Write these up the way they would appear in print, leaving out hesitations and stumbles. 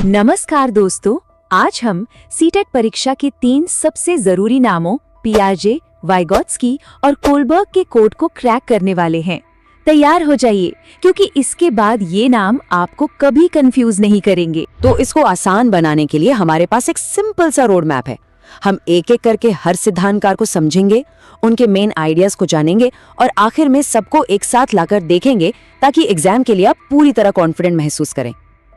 नमस्कार दोस्तों, आज हम सीटेट परीक्षा के 3 सबसे जरूरी नामों पियाजे, वाइगोत्स्की और कोलबर्ग के कोड को क्रैक करने वाले हैं। तैयार हो जाइए, क्योंकि इसके बाद ये नाम आपको कभी कंफ्यूज नहीं करेंगे। तो इसको आसान बनाने के लिए हमारे पास एक सिंपल सा रोड मैप है। हम एक एक करके हर सिद्धांतकार को समझेंगे, उनके मेन आइडियाज को जानेंगे और आखिर में सबको एक साथ लाकर देखेंगे, ताकि एग्जाम के लिए आप पूरी तरह कॉन्फिडेंट महसूस करें।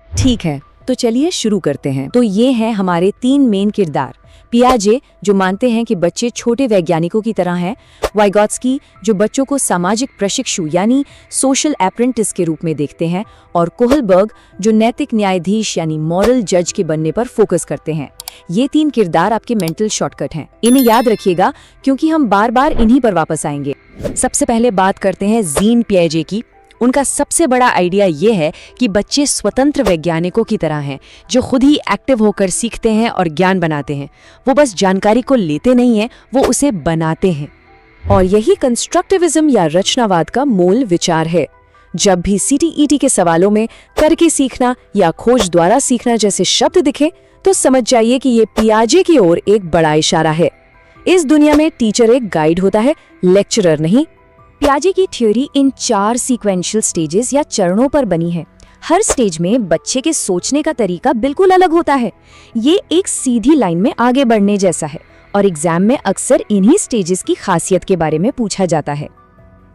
ठीक है, तो चलिए शुरू करते हैं। तो ये हैं हमारे 3 मेन किरदार। पियाजे, जो मानते हैं कि बच्चे छोटे वैज्ञानिकों की तरह हैं। वाइगोत्स्की, जो बच्चों को सामाजिक प्रशिक्षु यानी सोशल अप्रेंटिस के रूप में देखते हैं। और कोहलबर्ग, जो नैतिक न्यायाधीश यानी मॉरल जज के बनने पर फोकस करते हैं। ये 3 किरदार आपके मेंटल शॉर्टकट हैं। इन्हें याद रखिएगा, क्योंकि हम बार बार इन्हीं पर वापस आएंगे। सबसे पहले बात करते हैं जीन पियाजे की। उनका सबसे बड़ा आइडिया ये है कि बच्चे स्वतंत्र वैज्ञानिकों की तरह हैं, जो खुद ही एक्टिव होकर सीखते हैं और ज्ञान बनाते हैं। वो बस जानकारी को लेते नहीं हैं, वो उसे बनाते हैं। और यही कंस्ट्रक्टिविज्म या रचनावाद का मूल विचार है। जब भी सीटीईटी के सवालों में करके सीखना या खोज द्वारा सीखना जैसे शब्द दिखे, तो समझ जाइए कि ये पियाजे की ओर एक बड़ा इशारा है। इस दुनिया में टीचर एक गाइड होता है, लेक्चरर नहीं। पियाजे की थ्योरी इन 4 सीक्वेंशियल स्टेजेस या चरणों पर बनी है। हर स्टेज में बच्चे के सोचने का तरीका बिल्कुल अलग होता है। ये एक सीधी लाइन में आगे बढ़ने जैसा है, और एग्जाम में अक्सर इन्हीं स्टेजेस की खासियत के बारे में पूछा जाता है।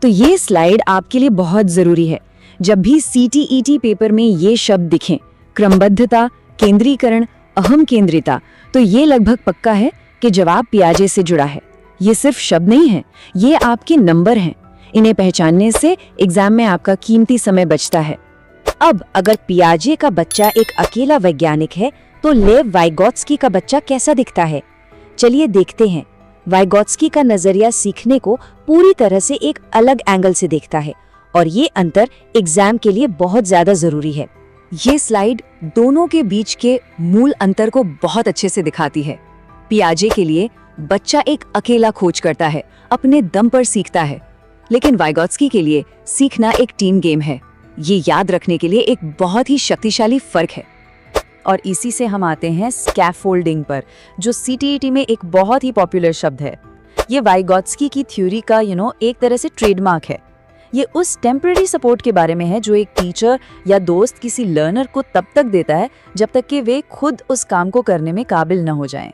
तो ये स्लाइड आपके लिए बहुत जरूरी है। जब भी सीटीईटी पेपर में ये शब्द दिखें, क्रमबद्धता, केंद्रीकरण, अहम केंद्रिता, तो ये लगभग पक्का है कि जवाब पियाजे से जुड़ा है। ये सिर्फ शब्द नहीं है, ये आपके नंबर हैं। इन्हें पहचानने से एग्जाम में आपका कीमती समय बचता है। अब अगर पियाजे का बच्चा एक अकेला वैज्ञानिक है, तो लेव वाइगोत्स्की का बच्चा कैसा दिखता है? चलिए देखते हैं। वाइगोत्स्की का नजरिया सीखने को पूरी तरह से एक अलग एंगल से देखता है, और ये अंतर एग्जाम के लिए बहुत ज्यादा जरूरी है। ये स्लाइड दोनों के बीच के मूल अंतर को बहुत अच्छे से दिखाती है। पियाजे के लिए बच्चा एक अकेला खोज करता है, अपने दम पर सीखता है, लेकिन वाइगोत्स्की के लिए सीखना एक टीम गेम है। ये याद रखने के लिए एक बहुत ही शक्तिशाली फर्क है। और इसी से हम आते हैं स्कैफोल्डिंग पर, जो सीटीईटी में एक बहुत ही पॉपुलर शब्द है। ये वाइगोत्स्की की थ्योरी का एक तरह से ट्रेडमार्क है। ये उस टेम्पररी सपोर्ट के बारे में है जो एक टीचर या दोस्त किसी लर्नर को तब तक देता है जब तक कि वे खुद उस काम को करने में काबिल न हो जाएं।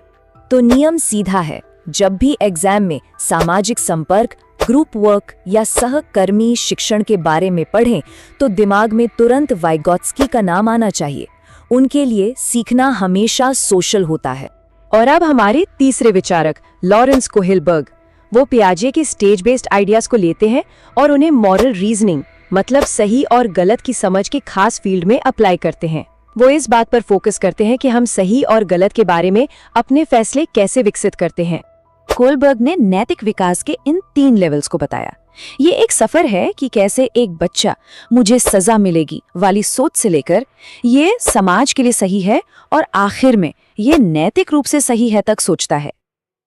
तो नियम सीधा है, जब भी एग्जाम में सामाजिक संपर्क, ग्रुप वर्क या सहकर्मी शिक्षण के बारे में पढ़ें, तो दिमाग में तुरंत वाइगोत्स्की का नाम आना चाहिए। उनके लिए सीखना हमेशा सोशल होता है। और अब हमारे तीसरे विचारक लॉरेंस कोहलबर्ग, वो पियाजे के स्टेज बेस्ड आइडियाज को लेते हैं और उन्हें मॉरल रीजनिंग, मतलब सही और गलत की समझ के खास फील्ड में अप्लाई करते हैं। वो इस बात पर फोकस करते हैं कि हम सही और गलत के बारे में अपने फैसले कैसे विकसित करते हैं। कोहलबर्ग ने नैतिक विकास के इन 3 लेवल्स को बताया। ये एक सफर है कि कैसे एक बच्चा मुझे सजा मिलेगी वाली सोच से लेकर ये समाज के लिए सही है और आखिर में ये नैतिक रूप से सही है तक सोचता है।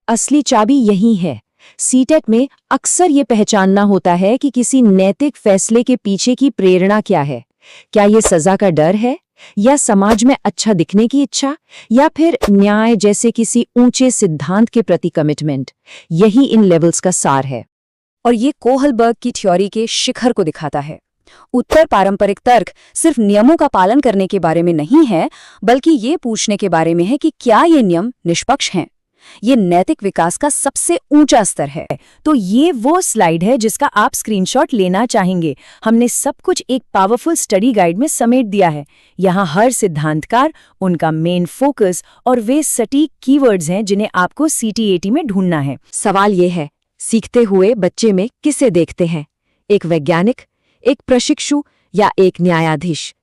असली चाबी यही है। सीटेट में अक्सर ये पहचानना होता है कि किसी नैतिक फैसले के पीछे की प्रेरणा क्या है। क्या ये सजा का डर है, या समाज में अच्छा दिखने की इच्छा, या फिर न्याय जैसे किसी ऊंचे सिद्धांत के प्रति कमिटमेंट? यही इन लेवल्स का सार है। और ये कोहलबर्ग की थ्योरी के शिखर को दिखाता है। उत्तर पारंपरिक तर्क सिर्फ नियमों का पालन करने के बारे में नहीं है, बल्कि ये पूछने के बारे में है कि क्या ये नियम निष्पक्ष हैं। ये नैतिक विकास का सबसे ऊंचा स्तर है। तो ये वो स्लाइड है जिसका आप स्क्रीनशॉट लेना चाहेंगे। हमने सब कुछ एक पावरफुल स्टडी गाइड में समेट दिया है। यहाँ हर सिद्धांतकार, उनका मेन फोकस और वे सटीक कीवर्ड्स हैं जिन्हें आपको सीटीईटी में ढूंढना है। सवाल ये है, सीखते हुए बच्चे में किसे देखते हैं? एक वैज्ञानिक, एक प्रशिक्षु या एक न्यायाधीश?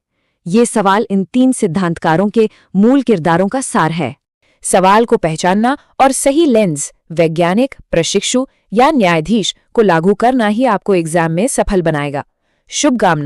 ये सवाल इन 3 सिद्धांतकारों के मूल किरदारों का सार है। सवाल को पहचानना और सही लेंस, वैज्ञानिक, प्रशिक्षु या न्यायाधीश को लागू करना ही आपको एग्जाम में सफल बनाएगा। शुभकामनाएं।